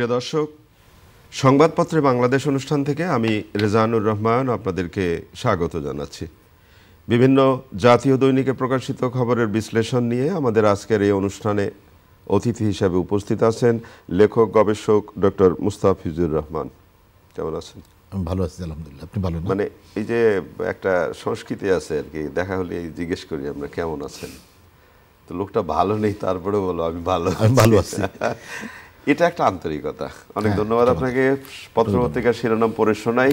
প্রিয় দর্শক, সংবাদপত্রে বাংলাদেশ অনুষ্ঠান থেকে আমি রেজানুর রহমান আপনাদেরকে স্বাগত জানাচ্ছি। বিভিন্ন জাতীয় দৈনিকে প্রকাশিত খবরের বিশ্লেষণ নিয়ে আমাদের আজকের এই অনুষ্ঠানে অতিথি হিসাবে উপস্থিত আছেন লেখক গবেষক ডক্টর মুস্তাফিজুর রহমান। কেমন আছেন? আমি ভালো আছি আলহামদুলিল্লাহ। আপনি ভালো? মানে এই যে একটা সংস্কৃতি আছে আর কি, দেখা হলে জিজ্ঞেস করি আমরা কেমন আছেন, তো লোকটা ভালো নেই তারপরে বলো আমি ভালো আছি। এটা একটা আন্তরিকতা। অনেক ধন্যবাদ আপনাকে। পত্রপত্রিকার শিরোনাম পড়ে শোনাই,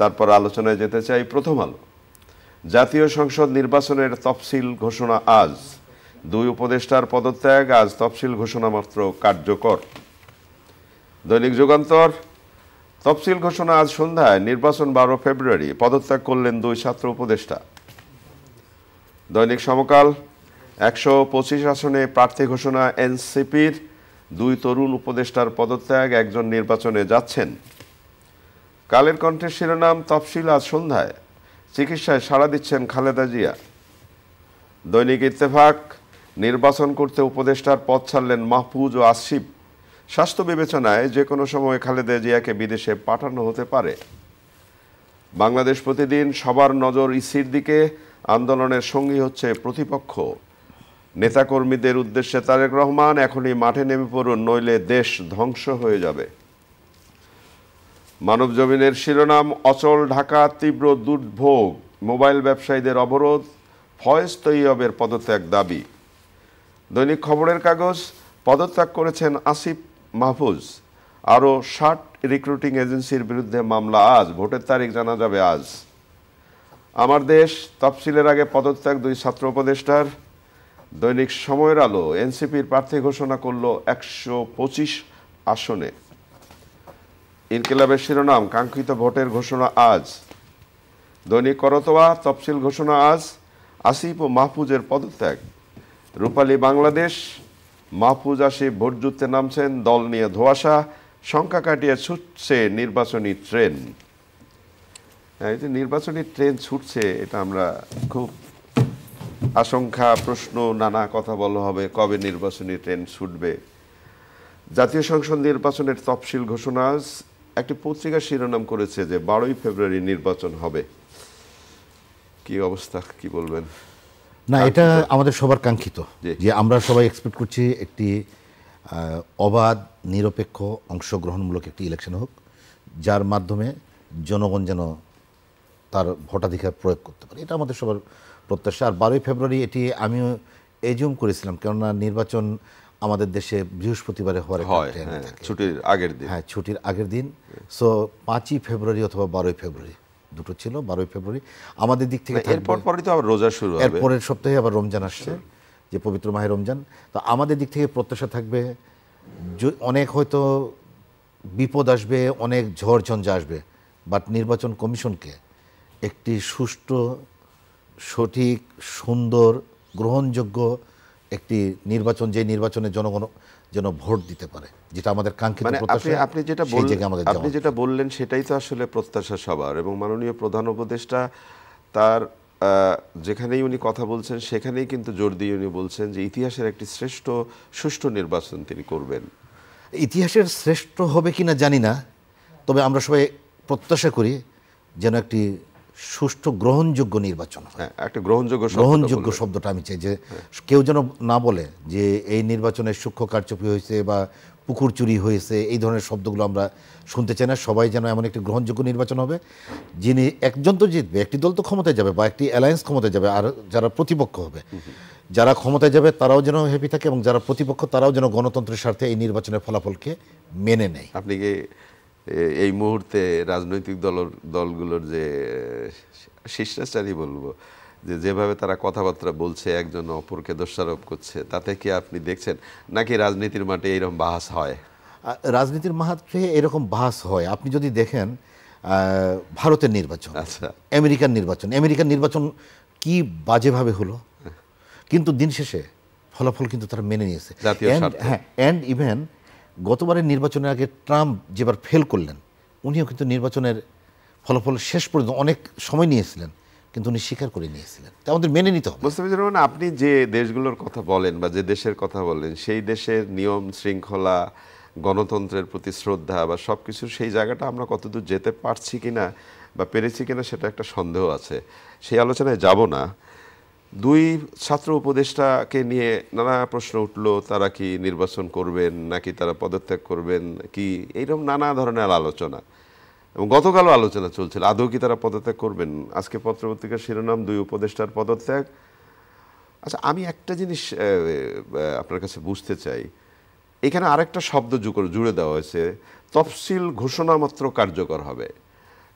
তারপর আলোচনায় যেতে চাই। প্রথম আলো, জাতীয় সংসদ নির্বাচনের তফসিল ঘোষণা আজ। 2 উপদেষ্টার পদত্যাগ, আজ তফসিল ঘোষণা মাত্র কার্যকর। দৈনিক যুগান্তর, তফসিল ঘোষণা আজ সন্ধ্যায়, নির্বাচন 12 ফেব্রুয়ারি, পদত্যাগ করলেন 2 ছাত্র উপদেষ্টা। দৈনিক সমকাল, 125 আসনে প্রার্থী ঘোষণা এনসিপির, 2 তরুণ উপদেষ্টার পদত্যাগ, একজন নির্বাচনে যাচ্ছেন। কালের কণ্ঠের শিরোনাম, তফসিল আজ সন্ধ্যায়, চিকিৎসায় সাড়া দিচ্ছেন খালেদা জিয়া। দৈনিক ইত্তেফাক, নির্বাচন করতে উপদেষ্টার পদ ছাড়লেন মাহফুজ ও আসিফ, স্বাস্থ্য বিবেচনায় যে কোনো সময় খালেদা জিয়াকে বিদেশে পাঠানো হতে পারে। বাংলাদেশ প্রতিদিন, সবার নজর ইসির দিকে, আন্দোলনের সঙ্গী হচ্ছে প্রতিপক্ষ। নেতাকর্মীদের উদ্দেশ্যে তারেক রহমান, এখনই মাঠে নেমে পড়ুন, নইলে দেশ ধ্বংস হয়ে যাবে। মানবজমিনের শিরোনাম, অচল ঢাকা, তীব্র দুর্ভোগ, মোবাইল ব্যবসায়ীদের অবরোধ, ফয়েজ তৈয়বের পদত্যাগ দাবি। দৈনিক খবরের কাগজ, পদত্যাগ করেছেন আসিফ মাহফুজ, আরও 60 রিক্রুটিং এজেন্সির বিরুদ্ধে মামলা আজ, ভোটের তারিখ জানা যাবে আজ। আমার দেশ, তফসিলের আগে পদত্যাগ 2 ছাত্র উপদেষ্টার। দৈনিক সময়ের আলো, এনসিপির প্রার্থী ঘোষণা করল 125 আসনে। ইনকিলাবের শিরোনাম, কাঙ্ক্ষিত ভোটের ঘোষণা আজ। দৈনিক করতোয়া, তফসিল ঘোষণা আজ, আসিফ ও মাহফুজের পদত্যাগ। রূপালী বাংলাদেশ, মাহফুজ আসিফ ভোট যুদ্ধে নামছেন, দল নিয়ে ধোঁয়াশা, শঙ্কা কাটিয়ে ছুটছে নির্বাচনী ট্রেন। এই যে নির্বাচনী ট্রেন ছুটছে, এটা আমরা খুব আশঙ্কা, প্রশ্ন, নানা কথা বলা হবে, কবে নির্বাচনী ট্রেন ছুটবে। জাতীয় সংসদ নির্বাচনের তফসিল ঘোষণা আজ। একটি পত্রিকা শিরোনাম করেছে যে 12ই ফেব্রুয়ারি নির্বাচন হবে। কি অবস্থা, কি বলবেন? না, এটা আমাদের সবার কাঙ্ক্ষিত, যে আমরা সবাই এক্সপেক্ট করছি একটি অবাধ, নিরপেক্ষ, অংশগ্রহণমূলক একটি ইলেকশন হোক, যার মাধ্যমে জনগণ যেন তার ভোটাধিকার প্রয়োগ করতে পারে। এটা আমাদের সবার প্রত্যাশা। আর 12ই ফেব্রুয়ারি এটি আমিও এজিউম করেছিলাম, কেননা নির্বাচন আমাদের দেশে বৃহস্পতিবারে হওয়ার ছুটির আগের দিন। হ্যাঁ, ছুটির আগের দিন। সো 5ই ফেব্রুয়ারি অথবা 12ই ফেব্রুয়ারি, দুটো ছিল। 12ই ফেব্রুয়ারি আমাদের দিক থেকে, এরপরই তো আবার রোজা শুরু হবে, এরপরের সপ্তাহে আবার রমজান আসছে, যে পবিত্র মাহে রমজান। তো আমাদের দিক থেকে প্রত্যাশা থাকবে, অনেক হয়তো বিপদ আসবে, অনেক ঝড় ঝঞ্ঝা আসবে, বাট নির্বাচন কমিশনকে একটি সুষ্ঠু, সঠিক, সুন্দর, গ্রহণযোগ্য একটি নির্বাচন, যে নির্বাচনে জনগণ যেন ভোট দিতে পারে, যেটা আমাদের কাঙ্ক্ষিত প্রত্যাশা। আপনি যেটা বললেন সেটাই তো আসলে প্রত্যাশা সবার। এবং মাননীয় প্রধান উপদেষ্টা তার যেখানেই উনি কথা বলছেন সেখানেই কিন্তু জোর দিয়ে উনি বলছেন যে ইতিহাসের একটি শ্রেষ্ঠ সুষ্ঠু নির্বাচন তিনি করবেন। ইতিহাসের শ্রেষ্ঠ হবে কিনা জানি না, তবে আমরা সবাই প্রত্যাশা করি যেন একটি সুষ্ঠু, গ্রহণযোগ্য নির্বাচন হয়। একটা গ্রহণযোগ্য শব্দটা আমি চাই, যে কেউ যেন না বলে যে এই নির্বাচনে সূক্ষ্ম কারচুপি হয়েছে বা পুকুর চুরি হয়েছে, এই ধরনের শব্দগুলো আমরা শুনতে চাই না। সবাই যেন এমন একটি গ্রহণযোগ্য নির্বাচন হবে, যিনি একজন তো জিতবে, একটি দল তো ক্ষমতায় যাবে বা একটি অ্যালায়েন্স ক্ষমতায় যাবে, আর যারা প্রতিপক্ষ হবে, যারা ক্ষমতায় যাবে তারাও যেন হ্যাপি থাকে, এবং যারা প্রতিপক্ষ তারাও যেন গণতন্ত্রের স্বার্থে এই নির্বাচনের ফলাফলকে মেনে নেয়। আপনি কি এই মুহূর্তে রাজনৈতিক দলগুলোর যে শিষ্টাচারী বলবো, যেভাবে তারা কথাবার্তা বলছে, একজন অপরকে দোষারোপ করছে, তাতে কি আপনি দেখছেন নাকি রাজনীতির মাঠে এরকম বাহাস হয়? রাজনীতির মাঠে এরকম বাহাস হয়। আপনি যদি দেখেন ভারতের নির্বাচন, আচ্ছা, আমেরিকান নির্বাচন কি বাজেভাবে হলো, কিন্তু দিন শেষে ফলাফল কিন্তু তারা মেনে নিয়েছে। হ্যাঁ, অ্যান্ড ইভেন গতবারের নির্বাচনের আগে ট্রাম্প যেবার ফেল করলেন, উনিও কিন্তু নির্বাচনের ফলাফল শেষ পর্যন্ত অনেক সময় নিয়েছিলেন, কিন্তু উনি স্বীকার করে নিয়েছিলেন। তা আমাদের মেনে নিতে হবে। মুস্তাফিজুর রহমান, আপনি যে দেশগুলোর কথা বলেন বা যে দেশের কথা বলেন, সেই দেশের নিয়ম শৃঙ্খলা গণতন্ত্রের প্রতি শ্রদ্ধা বা সব কিছুর সেই জায়গাটা আমরা কতদূর যেতে পারছি কিনা বা পেরেছি কিনা সেটা একটা সন্দেহ আছে। সেই আলোচনায় যাব না। দুই ছাত্র উপদেষ্টাকে নিয়ে নানা প্রশ্ন উঠলো, তারা কি নির্বাচন করবেন নাকি তারা পদত্যাগ করবেন কি, এইরকম নানা ধরনের আলোচনা, এবং গতকালও আলোচনা চলছিল আদৌ কি তারা পদত্যাগ করবেন। আজকে পত্রপত্রিকার শিরোনাম দুই উপদেষ্টার পদত্যাগ। আচ্ছা, আমি একটা জিনিস আপনার কাছে বুঝতে চাই, এখানে আরেকটা শব্দ জুড়ে দেওয়া হয়েছে, তফসিল ঘোষণা মাত্র কার্যকর হবে।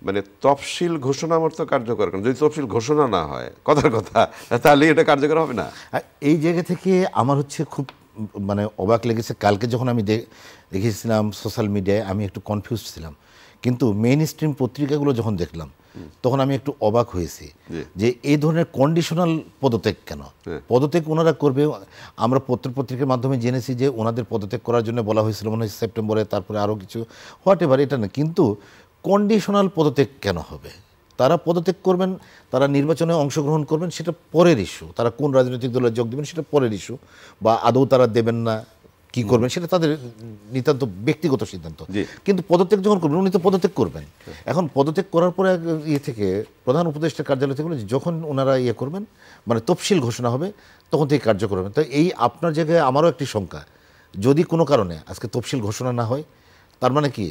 মানে তফসিল ঘোষণা মাত্র কার্যকর, কারণ যদি তফসিল ঘোষণা না হয়, কথার কথা, তাহলে এটা কার্যকর হবে না। এই জায়গা থেকে আমার হচ্ছে খুব মানে অবাক লেগেছে। কালকে যখন আমি দেখেছিলাম সোশ্যাল মিডিয়ায়, আমি একটু কনফিউজ ছিলাম, কিন্তু মেইন স্ট্রিম পত্রিকাগুলো যখন দেখলাম তখন আমি একটু অবাক হয়েছি যে এই ধরনের কন্ডিশনাল পদত্যাগ কেন। পদত্যাগ ওনারা করবে, আমরা পত্রিকার মাধ্যমে জেনেছি যে ওনাদের পদত্যাগ করার জন্য বলা হয়েছিল মনে হয় সেপ্টেম্বরে, তারপরে আরও কিছু হোয়াট এভার, এটা না, কিন্তু কন্ডিশনাল পদত্যাগ কেন হবে? তারা পদত্যাগ করবেন, তারা নির্বাচনে অংশগ্রহণ করবেন, সেটা পরের ইস্যু। তারা কোন রাজনৈতিক দলে যোগ দেবেন সেটা পরের ইস্যু, বা আদৌ তারা দেবেন না, কি করবেন সেটা তাদের নিতান্ত ব্যক্তিগত সিদ্ধান্ত। কিন্তু পদত্যাগ যখন করবেন, উনি তো পদত্যাগ করবেন। এখন পদত্যাগ করার পরে ইয়ে থেকে প্রধান উপদেষ্টার কার্যালয় থেকে যখন ওনারা ইয়ে করবেন, মানে তফসিল ঘোষণা হবে, তখন থেকে কার্যকর হবে। তো এই আপনার জায়গায় আমারও একটি শঙ্কা, যদি কোনো কারণে আজকে তফসিল ঘোষণা না হয়, তার মানে কি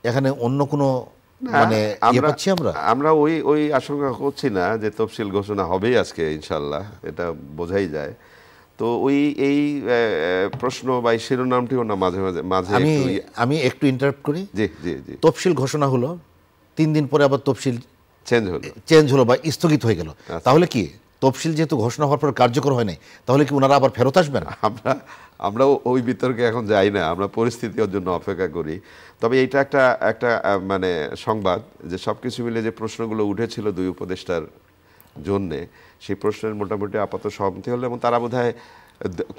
এখানে অন্য কোনো মানে আমরা ওই আশঙ্কা করছি না যে তফসিল ঘোষণা হবেই আজকে ইনশাল্লাহ, এটা বোঝাই যায়। তো এই প্রশ্ন বা শিরোনামটিও না মাঝে মাঝে আমি একটু ইন্টারাপ্ট করি। জি জি জি। তফসিল ঘোষণা হলো, 3 দিন পরে আবার তফসিল চেঞ্জ হলো বা স্থগিত হয়ে গেল। তাহলে কি তফসিল যেহেতু ঘোষণা হওয়ার পর কার্যকর হয় নাই, তাহলে কি ওনারা আবার ফেরত আসবেন? আমরা ওই বিতর্কে এখন যাই না, আমরা পরিস্থিতির জন্য অপেক্ষা করি। তবে এইটা একটা মানে সংবাদ যে সবকিছু মিলে যে প্রশ্নগুলো উঠেছিল দুই উপদেষ্টার জন্যে, সেই প্রশ্নের মোটামুটি আপাতত সহমতি হলো, এবং তারা বোধহয়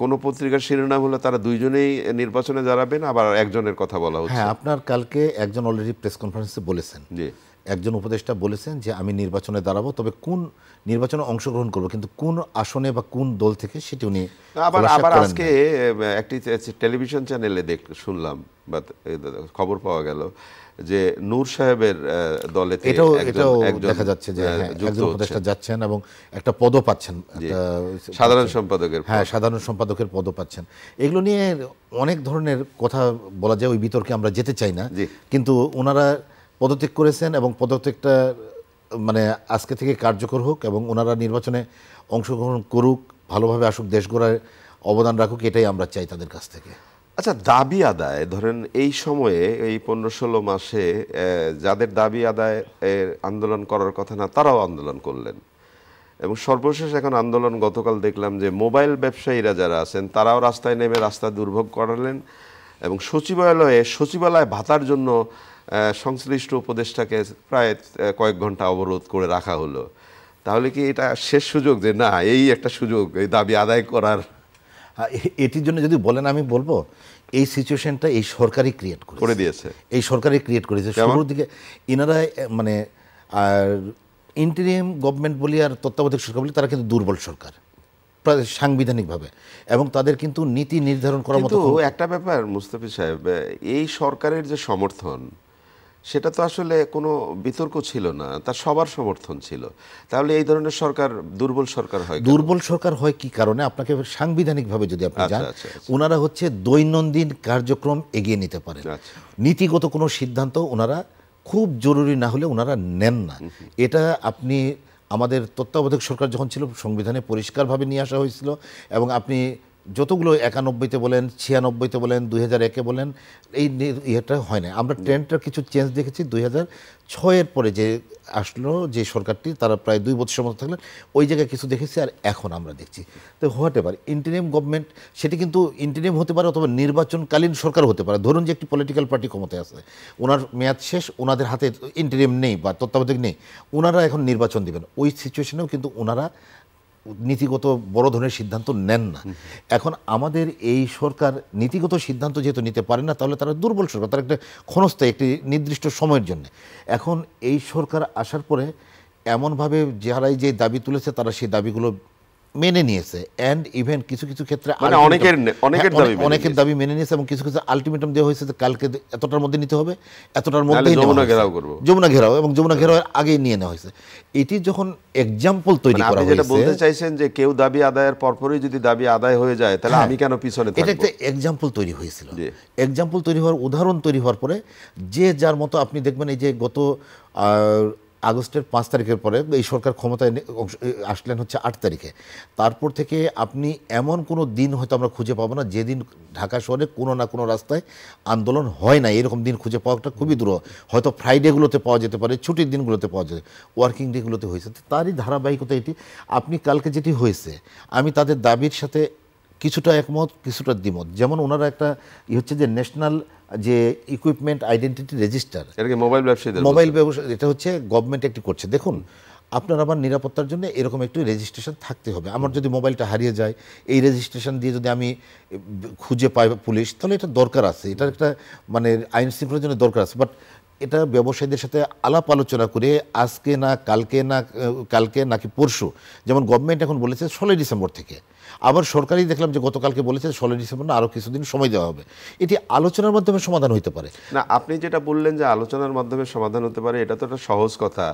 কোনো পত্রিকার শিরোনাম হলো তারা দুইজনেই নির্বাচনে দাঁড়াবেন, আবার একজনের কথা বলা হচ্ছে। হ্যাঁ, আপনার কালকে একজন অলরেডি প্রেস কনফারেন্সে বলেছেন, একজন উপদেষ্টা বলেছেন যে আমি নির্বাচনে দাঁড়াবো, তবে কোন নির্বাচনে অংশগ্রহণ করবো কিন্তু কোন আসনে বা কোন দল থেকে সেটি উনি আবার আজকে একটি টেলিভিশন চ্যানেলে শুনলাম বা খবর পাওয়া গেল যে নূর সাহেবের দলে এটাও দেখা যাচ্ছে যে একজন উপদেষ্টা যাচ্ছেন এবং একটা পদও পাচ্ছেন, সাধারণ সম্পাদকের। হ্যাঁ, সাধারণ সম্পাদকের পদও পাচ্ছেন। এগুলো নিয়ে অনেক ধরনের কথা বলা যায়, ওই বিতর্কে আমরা যেতে চাই না, কিন্তু ওনারা পদত্যাগ করেছেন এবং পদত্যাগটা মানে আজকে থেকে কার্যকর হোক এবং ওনারা নির্বাচনে অংশগ্রহণ করুক, ভালোভাবে আসুক, দেশ গড়ায় অবদান রাখুক, এটাই আমরা চাই তাদের কাছ থেকে। আচ্ছা, দাবি আদায়, ধরেন এই সময়ে এই 15-16 মাসে যাদের দাবি আদায় আন্দোলন করার কথা না, তারাও আন্দোলন করলেন, এবং সর্বশেষ এখন আন্দোলন গতকাল দেখলাম যে মোবাইল ব্যবসায়ীরা যারা আছেন তারাও রাস্তায় নেমে রাস্তা দুর্ভোগ করালেন, এবং সচিবালয় ভাতার জন্য সংশ্লিষ্ট উপদেষ্টাকে প্রায় কয়েক ঘন্টা অবরোধ করে রাখা হলো। তাহলে কি এটা শেষ সুযোগ, যে না এই একটা সুযোগ এই দাবি আদায় করার? এটির জন্য যদি বলেন, আমি বলবো এই সিচুয়েশনটা এই সরকারই ক্রিয়েট করে দিয়েছে, এই সরকারই ক্রিয়েট করেছে। শুরুর দিকে ইনারা মানে আর ইন্টারিম গভর্নমেন্ট বলি আর তত্ত্বাবধায়ক সরকার বলি, তারা কিন্তু দুর্বল সরকার সাংবিধানিকভাবে, এবং তাদের কিন্তু নীতি নির্ধারণ করার মতো একটা ব্যাপার। মুস্তাফিজ সাহেব, এই সরকারের যে সমর্থন, সেটা তো আসলে কোনো বিতর্ক ছিল না, তার সবার সমর্থন ছিল। তাহলে এই ধরনের সরকার দুর্বল সরকার হয়? দুর্বল সরকার হয় কি কারণে? আপনাকে সাংবিধানিকভাবে যদি আপনি যান, ওনারা হচ্ছে দৈনন্দিন কার্যক্রম এগিয়ে নিতে পারেন, নীতিগত কোনো সিদ্ধান্ত ওনারা খুব জরুরি না হলে ওনারা নেন না। এটা আপনি আমাদের তত্ত্বাবধায়ক সরকার যখন ছিল, সংবিধানে পরিষ্কারভাবে নিয়ে আসা হয়েছিল, এবং আপনি যতগুলো 91-তে বলেন, 96-তে বলেন, 2001-এ বলেন, এই ইয়েটা হয় না। আমরা ট্রেন্ডটার কিছু চেঞ্জ দেখেছি 2006-এর পরে যে আসলো যে সরকারটি, তারা প্রায় 2 বছরের মতো থাকলেন, ওই জায়গায় কিছু দেখেছি, আর এখন আমরা দেখছি। তো হোয়াট এভার ইন্টারিম গভর্নমেন্ট, সেটি কিন্তু ইন্টারিম হতে পারে অথবা নির্বাচনকালীন সরকার হতে পারে। ধরুন যে একটি পলিটিক্যাল পার্টি ক্ষমতায় আছে, ওনার মেয়াদ শেষ, ওনাদের হাতে ইন্টারিম নেই বা তত্ত্বাবধায়ক নেই, ওনারা এখন নির্বাচন দেবেন। ওই সিচুয়েশনেও কিন্তু ওনারা নীতিগত বড় ধরনের সিদ্ধান্ত নেন না। এখন আমাদের এই সরকার নীতিগত সিদ্ধান্ত যেহেতু নিতে পারে না, তাহলে তারা দুর্বল সরকার, তারা একটা ক্ষণস্থায়ী একটি নির্দিষ্ট সময়ের জন্য। এখন এই সরকার আসার পরে এমনভাবে যারাই যে দাবি তুলেছে, তারা সেই দাবিগুলো মেনে নিয়েছে, অ্যান্ড ইভেন কিছু কিছু ক্ষেত্রে মানে অনেকের দাবি মেনে নিয়েছে, এবং কিছু কিছু আলটিমেটাম দেওয়া হয়েছে যে কালকে এতটার মধ্যে নিতে হবে, এতটার মধ্যে যমুনা ঘেরাও, এবং যমুনা ঘেরাও আগেই নিয়ে নেওয়া হয়েছে। এটি যখন এক্সাম্পল তৈরি করা হয়েছে, যেটা বলতে চাইছেন যে কেউ দাবি আদায়ের পরপরই যদি দাবি আদায় হয়ে যায় তাহলে আমি কেন পিছনে থাকব? এটা একটা এক্সাম্পল তৈরি হয়েছিল। এক্সাম্পল তৈরি হওয়ার, উদাহরণ তৈরি হওয়ার পরে যে যার মতো, আপনি দেখবেন এই যে গত আগস্টের 5 তারিখের পরে এই সরকার ক্ষমতায় আসলেন হচ্ছে 8 তারিখে, তারপর থেকে আপনি এমন কোনো দিন হয়তো আমরা খুঁজে পাবো না যেদিন ঢাকা শহরে কোনো না কোনো রাস্তায় আন্দোলন হয় না। এরকম দিন খুঁজে পাওয়াটা খুবই দূর। হয়তো ফ্রাইডেগুলোতে পাওয়া যেতে পারে, ছুটির দিনগুলোতে পাওয়া যায়, ওয়ার্কিং ডেগুলোতে হয়েছে। তারই ধারাবাহিকতা এটি। আপনি কালকে যেটি হয়েছে, আমি তাদের দাবির সাথে কিছুটা একমত, কিছুটা দ্বিমত। যেমন ওনারা একটা হচ্ছে যে ন্যাশনাল যে ইকুইপমেন্ট আইডেন্টিটি রেজিস্টার, মোবাইল ব্যবসা, এটা হচ্ছে গভর্নমেন্ট একটি করছে। দেখুন, আপনার আমার নিরাপত্তার জন্য এরকম একটু রেজিস্ট্রেশন থাকতে হবে। আমার যদি মোবাইলটা হারিয়ে যায়, এই রেজিস্ট্রেশন দিয়ে যদি আমি খুঁজে পাই পুলিশ, তাহলে এটা দরকার আছে, এটার একটা মানে আইন শৃঙ্খলার জন্য দরকার আছে। বাট এটা ব্যবসায়ীদের সাথে আলাপ আলোচনা করে আজকে না কালকে নাকি পরশু, যেমন গভর্নমেন্ট এখন বলেছে 16 ডিসেম্বর থেকে, আবার সরকারই দেখলাম যে গতকালকে বলেছে 16 ডিসেম্বর না, আরও কিছুদিন সময় দেওয়া হবে। এটি আলোচনার মাধ্যমে সমাধান হতে পারে না। আপনি যেটা বললেন যে আলোচনার মাধ্যমে সমাধান হতে পারে, এটা তো একটা সহজ কথা।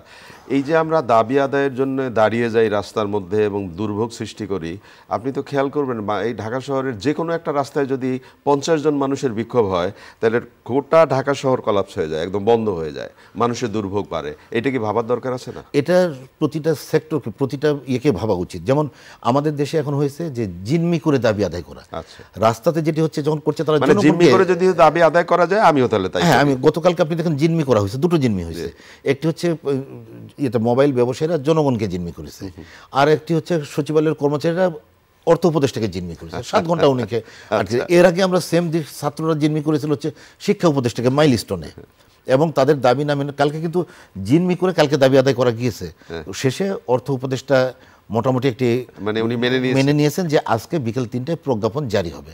এই যে আমরা দাবি আদায়ের জন্য দাঁড়িয়ে যাই রাস্তার মধ্যে এবং দুর্ভোগ সৃষ্টি করি, আপনি তো খেয়াল করবেন এই ঢাকা শহরের যে কোনো একটা রাস্তায় যদি 50 জন মানুষের বিক্ষোভ হয়, তাহলে গোটা ঢাকা শহর কলাপস হয়ে যায়, একদম বন্ধ হয়ে যায়, মানুষের দুর্ভোগ বাড়ে। এটা কি ভাবার দরকার আছে না? এটার প্রতিটা সেক্টরকে, প্রতিটা ইয়েকে ভাবা উচিত। যেমন আমাদের দেশে এখন হয়েছে যে জিম্মি করে দাবি আদায় করা। রাস্তাতে যেটি হচ্ছে যখন করছে তারা জিম্মি করে যদি দাবি আদায় করা যায়, আমিও তাহলে তাই। হ্যাঁ, আমি গতকালকে আপনি দেখেন জিম্মি করা হয়েছে, দুটো জিম্মি হয়েছে। একটি হচ্ছে এটা মোবাইল ব্যবসায়ীরা জনগণকে জিম্মি করেছে, আর একটি হচ্ছে সচিবালয়ের কর্মচারীরা অর্থ উপদেষ্টাকে জিম্মি করেছে 7 ঘন্টা উনিকে। এর আগে আমরা সেম ছাত্ররা জিম্মি করেছিল হচ্ছে শিক্ষা উপদেষ্টাকে মাইলস্টোনে, এবং তাদের দাবি না মেনে কালকে কিন্তু জিম্মি করে কালকে দাবি আদায় করা গিয়েছে। শেষে অর্থ উপদেষ্টা মোটামুটি একটি মানে উনি মেনে নিয়েছেন যে আজকে বিকেল 3টায় প্রজ্ঞাপন জারি হবে।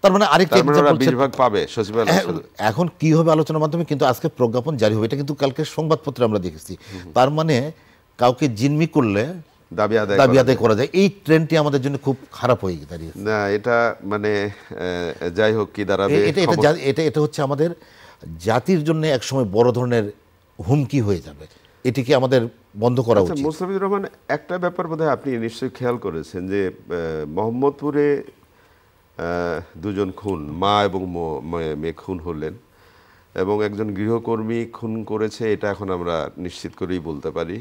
তার মানে আরেকটা পাবে সচিবালয়। এখন কি হবে আলোচনার মাধ্যমে, কিন্তু আজকে প্রজ্ঞাপন জারি হবে, এটা কিন্তু কালকে সংবাদপত্রে আমরা দেখেছি। তার মানে কাউকে জিম্মি করলে দাবি আদায় করা যায়। এই ট্রেন্ডটি আমাদের জন্য খুব খারাপ হয়ে দাঁড়িয়েছে। না, এটা মানে যাই হোক কি দাঁড়াবে, এটা হচ্ছে আমাদের জাতির জন্য একসময় বড় ধরনের হুমকি হয়ে যাবে। এটিকে আমাদের বন্ধ করা উচিত। মোস্তাফিজুর রহমান, একটা ব্যাপার বোধহয় আপনি নিশ্চয়ই খেয়াল করেছেন যে মোহাম্মদপুরে 2 জন খুন, মা এবং মেয়ে খুন হলেন, এবং একজন গৃহকর্মী খুন করেছে, এটা এখন আমরা নিশ্চিত করেই বলতে পারি।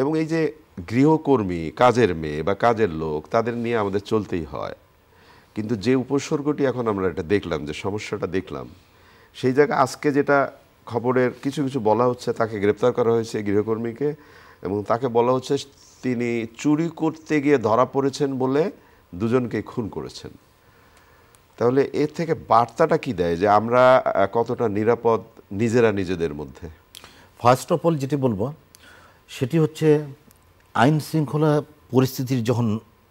এবং এই যে গৃহকর্মী, কাজের মেয়ে বা কাজের লোক, তাদের নিয়ে আমাদের চলতেই হয়, কিন্তু যে উপসর্গটি এখন আমরা এটা দেখলাম, যে সমস্যাটা দেখলাম, সেই জায়গায় আজকে যেটা খবরের কিছু কিছু বলা হচ্ছে, তাকে গ্রেপ্তার করা হয়েছে গৃহকর্মীকে, এবং তাকে বলা হচ্ছে তিনি চুরি করতে গিয়ে ধরা পড়েছেন বলে 2 জনকে খুন করেছেন। তাহলে এর থেকে বার্তাটা কি দেয় যে আমরা কতটা নিরাপদ নিজেরা নিজেদের মধ্যে? ফার্স্ট অফ অল যেটি বলবো সেটি হচ্ছে আইন শৃঙ্খলা পরিস্থিতির যখন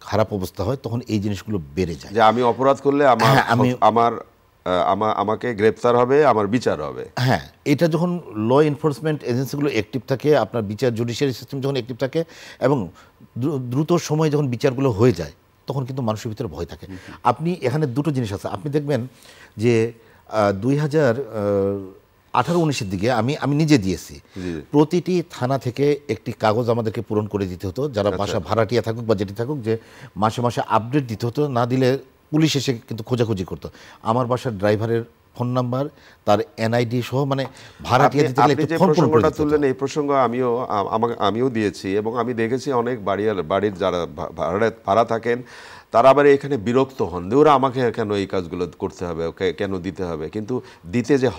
খারাপ অবস্থা হয় তখন এই জিনিসগুলো বেড়ে যায়। যে আমি অপরাধ করলে আমাকে গ্রেপ্তার হবে, আমার বিচার হবে। হ্যাঁ, এটা যখন ল এনফোর্সমেন্ট এজেন্সিগুলো অ্যাক্টিভ থাকে, আপনার বিচার জুডিশিয়ারি সিস্টেম যখন অ্যাক্টিভ থাকে এবং দ্রুত সময়ে যখন বিচারগুলো হয়ে যায়, তখন কিন্তু মানুষের ভিতরে ভয় থাকে। আপনি এখানে দুটো জিনিস আছে। আপনি দেখবেন যে 2018-19-এর দিকে আমি নিজে দিয়েছি, প্রতিটি থানা থেকে একটি কাগজ আমাদেরকে পূরণ করে দিতে হতো, যারা বাসা ভাড়াটিয়া থাকুক বা যেটি থাকুক, যে মাসে মাসে আপডেট দিতে হতো। না দিলে পুলিশ এসে কিন্তু খোঁজাখুঁজি করতো। আমার বাসার ড্রাইভারের ফোন নাম্বার, তার এনআইডি সহ, মানে ভাড়াটিয়া দিতে গেলে একটু ফোন করে তুললেন। এই প্রসঙ্গ আমিও দিয়েছি, এবং আমি দেখেছি অনেক বাড়ির যারা ভাড়া থাকেন তারা আবার এখানে বিরক্ত হন, ওরা আমাকে কেন এই কাজগুলো করতে হবে, কেন দিতে হবে, কিন্তু দিতে যে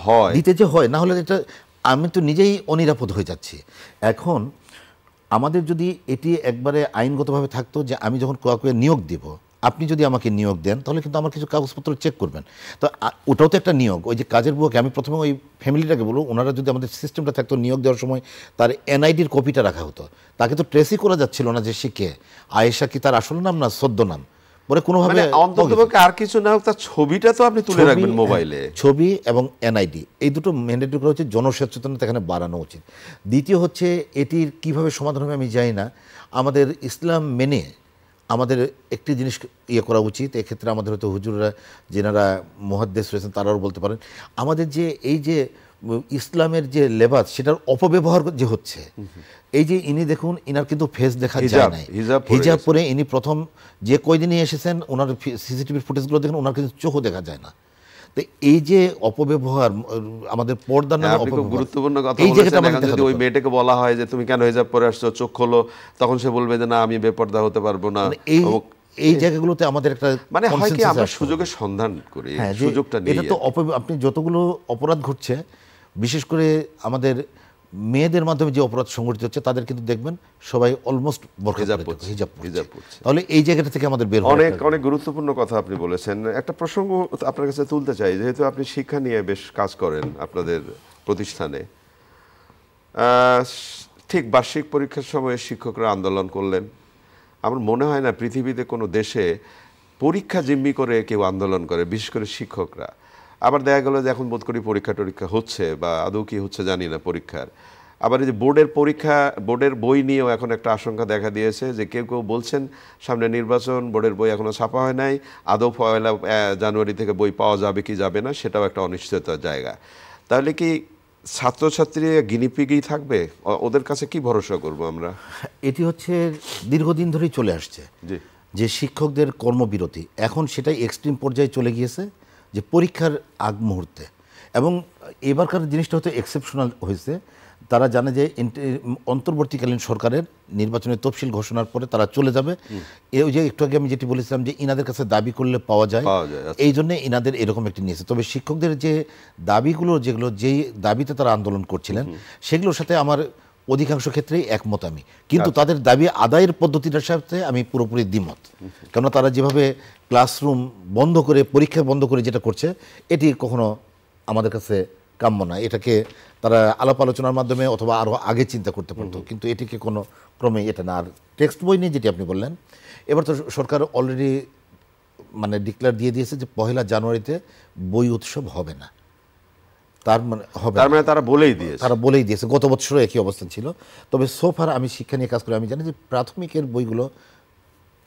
হয় না হলে এটা আমি তো নিজেই অনিরাপদ হয়ে যাচ্ছি। এখন আমাদের যদি এটি একবারে আইনগতভাবে থাকতো যে আমি যখন কাউকে নিয়োগ দিব, আপনি যদি আমাকে নিয়োগ দেন তাহলে কিন্তু আমার কিছু কাগজপত্র চেক করবেন, তো ওটাও তো একটা নিয়োগ। ওই যে কাজের বুয়াকে আমি প্রথমে ওই ফ্যামিলিটাকে বলবো, ওনারা যদি আমাদের সিস্টেমটা থাকতো, নিয়োগ দেওয়ার সময় তার এনআইডির কপিটা রাখা হতো, তাকে তো ট্রেসই করা যাচ্ছিল না যে সে কে, আয়েশা কি তার আসল নাম না সদ্য নাম, পরে কোনোভাবে অন্ততপক্ষে আর কিছু না হোক তার ছবিটা তো আপনি তুলে রাখবেন মোবাইলে। ছবি এবং এনআইডি এই দুটো ম্যান্ডেটরি করা হচ্ছে, জনসচেতনতা এখানে বাড়ানো উচিত। দ্বিতীয় হচ্ছে এটির কিভাবে সমাধান হবে আমি জানি না, আমাদের ইসলাম মেনে আমাদের একটি জিনিস ইয়ে করা উচিত, এক্ষেত্রে আমাদের হয়তো হুজুররা যেনারা মুহাদ্দিস রয়েছেন তারাও বলতে পারেন, আমাদের যে এই যে ইসলামের যে লেবাস সেটার অপব্যবহার যে হচ্ছে, এই যে ইনি দেখুন ইনার কিন্তু ফেস দেখা যায় নাই, হিজাব পরে ইনি প্রথম যে কয়দিনই এসেছেন ওনার সিসিটিভির ফুটেজগুলো দেখুন ওনার কিন্তু চোখও দেখা যায় না। তো এই যে অপব্যবহার আমাদের পর্দার নামে অপব্যবহার, গুরুত্বপূর্ণ কথা বলেছেন। এখন যদি ওই মেয়েটাকে বলা হয় যে তুমি কেন হিজাব পরে আসছো, চোখ খোলো, তখন সে বলবে যে না আমি বেপর্দা হতে পারবো না। এই জায়গাগুলোতে আমাদের একটা মানে হয় কি আমরা সুযোগের সন্ধান করি, সুযোগটা নেই। এটা তো আপনি যতগুলো অপরাধ ঘটছে, বিশেষ করে আমাদের মেয়েদের মাধ্যমে যে অপরাধ সংঘটিত হচ্ছে তাদের কিন্তু দেখবেন সবাই অলমোস্ট হিজাব পরছে। তাহলে এই জায়গাটা থেকে আমাদের বের অনেক অনেক গুরুত্বপূর্ণ কথা আপনি বলেছেন। একটা প্রসঙ্গ আপনার কাছে তুলতে চাই, যেহেতু আপনি শিক্ষা নিয়ে বেশ কাজ করেন আপনাদের প্রতিষ্ঠানে। ঠিক বার্ষিক পরীক্ষার সময় শিক্ষকরা আন্দোলন করলেন। আমার মনে হয় না পৃথিবীতে কোনো দেশে পরীক্ষা জিম্মি করে কেউ আন্দোলন করে, বিশেষ করে শিক্ষকরা। আবার দেখা গেল যে এখন বোধ করি পরীক্ষা হচ্ছে, বা আদৌ কি হচ্ছে জানি না পরীক্ষার। আবার এই যে বোর্ডের বই নিয়েও এখন একটা আশঙ্কা দেখা দিয়েছে, যে কেউ কেউ বলছেন সামনে নির্বাচন, বোর্ডের বই এখনো ছাপা হয় নাই, আদৌ 1 জানুয়ারি থেকে বই পাওয়া যাবে কি যাবে না সেটাও একটা অনিশ্চয়তার জায়গা। তাহলে কি ছাত্রছাত্রী গিনিপিগই থাকবে? ওদের কাছে কি ভরসা করব আমরা? এটি হচ্ছে দীর্ঘদিন ধরেই চলে আসছে যে শিক্ষকদের কর্মবিরতি, এখন সেটাই এক্সট্রিম পর্যায়ে চলে গিয়েছে, যে পরীক্ষার আগ মুহূর্তে। এবং এবারকার জিনিসটা হয়তো এক্সেপশনাল হয়েছে, তারা জানে যে অন্তর্বর্তীকালীন সরকারের নির্বাচনের তফসিল ঘোষণার পরে তারা চলে যাবে। এই যে একটু আগে আমি যেটি বলেছিলাম যে ইনাদের কাছে দাবি করলে পাওয়া যায়, এই জন্য ইনাদের এরকম একটি নিয়েছে। তবে শিক্ষকদের যে দাবিগুলো, যেই দাবিতে তারা আন্দোলন করছিলেন, সেগুলোর সাথে আমার অধিকাংশ ক্ষেত্রেই একমত আমি, কিন্তু তাদের দাবি আদায়ের পদ্ধতিটার সাথে আমি পুরোপুরি দ্বিমত। কেননা তারা যেভাবে ক্লাসরুম বন্ধ করে, পরীক্ষা বন্ধ করে যেটা করছে, এটি কখনো আমাদের কাছে কাম্য না। এটাকে তারা আলাপ আলোচনার মাধ্যমে অথবা আরও আগে চিন্তা করতে পারতো, কিন্তু এটিকে কোনো ক্রমে এটা না। আর টেক্সট বই নিয়ে যেটি আপনি বললেন, এবার তো সরকার অলরেডি মানে ডিক্লেয়ার দিয়ে দিয়েছে যে 1 জানুয়ারিতে বই উৎসব হবে না। তার মানে তারা বলেই দিয়েছে। গত বছরও একই অবস্থান ছিল। তবে সোফার আমি শিক্ষা নিয়ে কাজ করি, আমি জানি যে প্রাথমিকের বইগুলো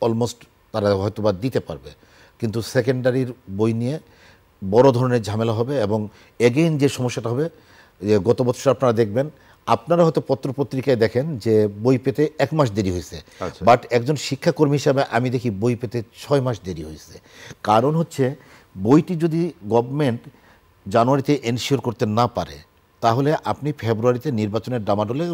অলমোস্ট তারা হয়তো বা দিতে পারবে, কিন্তু সেকেন্ডারির বই নিয়ে বড় ধরনের ঝামেলা হবে। এবং এগেইন যে সমস্যাটা হবে, যে গত বছর আপনারা দেখবেন, আপনারা হয়তো পত্রপত্রিকায় দেখেন যে বই পেতে 1 মাস দেরি হয়েছে, বাট একজন শিক্ষাকর্মী হিসাবে আমি দেখি বই পেতে 6 মাস দেরি হয়েছে। কারণ হচ্ছে বইটি যদি গভর্নমেন্ট জানুয়ারিতে এনশিওর করতে না পারে, তাহলে আপনি ফেব্রুয়ারিতে নির্বাচনের ডামাডোলে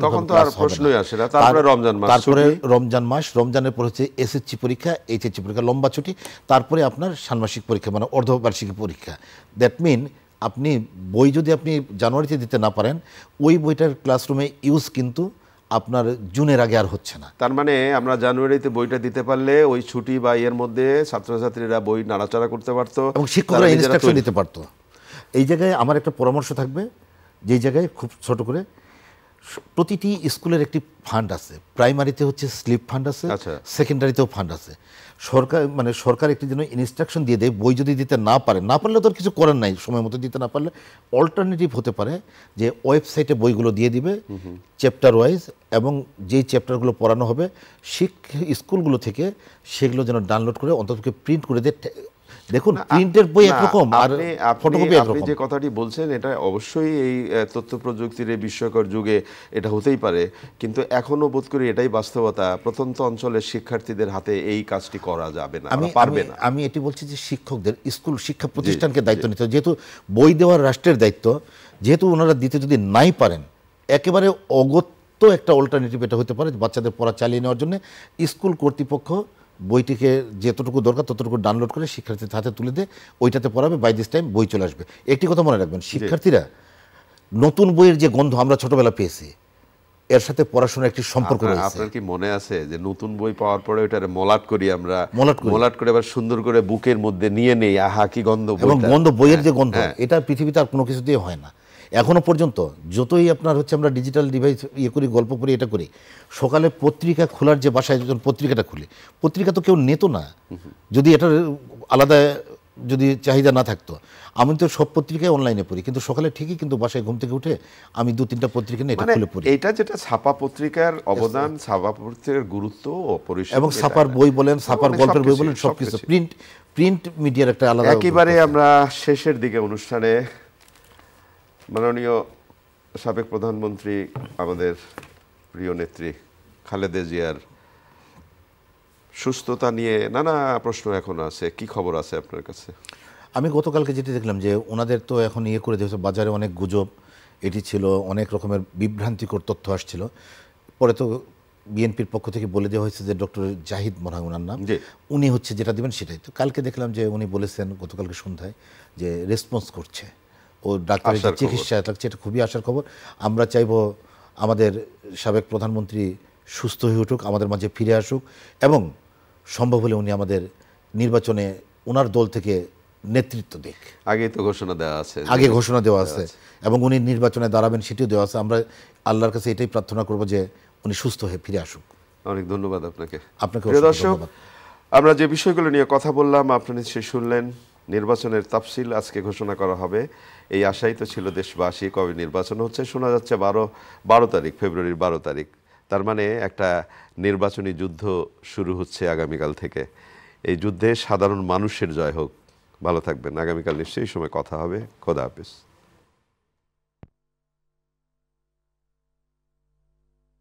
তারপরে রমজান মাস, রমজানের পর হচ্ছে এসএসসি পরীক্ষা, এইচএসসি পরীক্ষা, লম্বা ছুটি, তারপরে আপনার ষান্মাসিক পরীক্ষা মানে অর্ধবার্ষিক পরীক্ষা। দ্যাট মিন আপনি বই যদি আপনি জানুয়ারিতে দিতে না পারেন, ওই বইটার ক্লাসরুমে ইউজ কিন্তু আপনার জুনের আগে আর হচ্ছে না। তার মানে আমরা জানুয়ারিতে বইটা দিতে পারলে ওই ছুটি বা এর মধ্যে ছাত্রছাত্রীরা বই নাড়াচাড়া করতে পারতো এবং শিক্ষকরা ইনস্ট্রাকশন দিতে পারতো। এই জায়গায় আমার একটা পরামর্শ থাকবে, যেই জায়গায় খুব ছোট করে প্রতিটি স্কুলের একটি ফান্ড আছে। প্রাইমারিতে হচ্ছে স্লিপ ফান্ড আছে, সেকেন্ডারিতেও ফান্ড আছে। সরকার একটি জন্য ইনস্ট্রাকশন দিয়ে দেয়, বই যদি দিতে না পারলে তো কিছু করার নাই, সময় মতো দিতে না পারলে অল্টারনেটিভ হতে পারে যে ওয়েবসাইটে বইগুলো দিয়ে দিবে চ্যাপ্টার ওয়াইজ, এবং যেই চ্যাপ্টারগুলো পড়ানো হবে স্কুলগুলো থেকে সেগুলো যেন ডাউনলোড করে অন্তত প্রিন্ট করে দেয়। দেখুন প্রিন্টের বই একরকম আর ফটোকপি একরকম। আপনি যে কথাটি বলছেন এটা অবশ্যই এই তথ্য প্রযুক্তির এই বিস্ময়কর যুগে এটা হতেই পারে, কিন্তু এখনো বোধ করি এটাই বাস্তবতা, প্রত্যন্ত অঞ্চলের শিক্ষার্থীদের হাতে এই কাজটি করা যাবে না, পারবে না। আমি এটি বলছি যে শিক্ষকদের, স্কুল শিক্ষা প্রতিষ্ঠানকে দায়িত্ব নিতে হবে, যেহেতু বই দেওয়ার রাষ্ট্রের দায়িত্ব, যেহেতু ওনারা দিতে যদি নাই পারেন, একেবারে অগত্য একটা অল্টারনেটিভ এটা হতে পারে বাচ্চাদের পড়া চালিয়ে নেওয়ার জন্য স্কুল কর্তৃপক্ষ বইটিকে যতটুকু দরকার ততটুকু ডাউনলোড করে শিক্ষার্থীদের হাতে তুলে দিয়ে ওইটাতে পড়াবে, বাই দিস টাইম বই চলে আসবে। একটি কথা মনে রাখবেন, শিক্ষার্থীরা নতুন বইয়ের যে গন্ধ আমরা ছোটবেলা পেয়েছি, এর সাথে পড়াশোনার একটি সম্পর্ক রয়েছে। আপনার কি মনে আছে যে নতুন বই পাওয়ার পরে ওইটারে মলাট করি আমরা, মলাট করে আবার সুন্দর করে বুকের মধ্যে নিয়ে নেই, আহা কি গন্ধ, এবং গন্ধ, বইয়ের যে গন্ধ, এটা পৃথিবীতে আর কোনো কিছু দিয়ে হয় না এখনো পর্যন্ত। যতই আপনার হচ্ছে আমরা ডিজিটাল ডিভাইস করি, গল্প করি, এটা করি, সকালে পত্রিকা খোলার যে বাসায় যখন পত্রিকাটা খুলি, পত্রিকা তো কেউ নিত না যদি এটার আলাদা যদি চাহিদা না থাকতো, আমি তো সব পত্রিকায় অনলাইনে পড়ি, কিন্তু সকালে ঠিকই কিন্তু বাসায় ঘুম থেকে উঠে আমি 2-3টা পত্রিকা নিয়ে এটা মানে খুলে পড়ি। এটা যেটা ছাপা পত্রিকার অবদান, ছাপা পত্রিকার গুরুত্ব ও পরিসর, এবং ছাপার বই বলেন, ছাপার মানে গল্পের বই সবকিছুই, বলেন, সবকিছু প্রিন্ট মিডিয়ার একটা আলাদা। একেবারে আমরা শেষের দিকে অনুষ্ঠানে মাননীয় সাবেক প্রধানমন্ত্রী আমাদের প্রিয় নেত্রী খালেদা জিয়ার সুস্থতা নিয়ে নানা প্রশ্ন এখন আছে, কি খবর আছে আপনার কাছে? আমি গতকালকে যেটি দেখলাম যে ওনাদের তো এখন ইয়ে করে দিয়েছে, বাজারে অনেক গুজব এটি ছিল, অনেক রকমের বিভ্রান্তিকর তথ্য আসছিল। পরে তো বিএনপির পক্ষ থেকে বলে দেওয়া হয়েছে যে ডক্টর জাহিদ মনে হয় ওনার নাম, উনি হচ্ছে যেটা দেবেন সেটাই। তো কালকে দেখলাম যে উনি বলেছেন গতকালকে সন্ধ্যায় যে রেসপন্স করছে, ও ডাক্তারের যে চিকিৎসা থাকছে, এটা খুবই আশার খবর। আমরা চাইবো আমাদের সাবেক প্রধানমন্ত্রী সুস্থ হয়ে উঠুক, আমাদের মাঝে ফিরে আসুক, এবং সম্ভব হলে উনি আমাদের নির্বাচনে ওনার দল থেকে নেতৃত্ব দিক। আগে তো ঘোষণা দেওয়া আছে, আগে ঘোষণা দেওয়া আছে, এবং উনি নির্বাচনে দাঁড়াবেন সেটিও দেওয়া আছে। আমরা আল্লাহর কাছে এটাই প্রার্থনা করব যে উনি সুস্থ হয়ে ফিরে আসুক। অনেক ধন্যবাদ আপনাকে। আপনাকে প্রিয় দর্শক, আমরা যে বিষয়গুলো নিয়ে কথা বললাম আপনারা নিশ্চয়ই শুনলেন। নির্বাচনের তাফসিল আজকে ঘোষণা করা হবে, এই আশাই তো ছিল দেশবাসী। কবে নির্বাচন হচ্ছে শোনা যাচ্ছে 12 তারিখ, ফেব্রুয়ারির 12 তারিখ। তার মানে একটা নির্বাচনী যুদ্ধ শুরু হচ্ছে আগামীকাল থেকে। এই যুদ্ধে সাধারণ মানুষের জয় হোক। ভালো থাকবেন। আগামীকাল নিশ্চয়ই সময় কথা হবে। খোদা হাফেজ।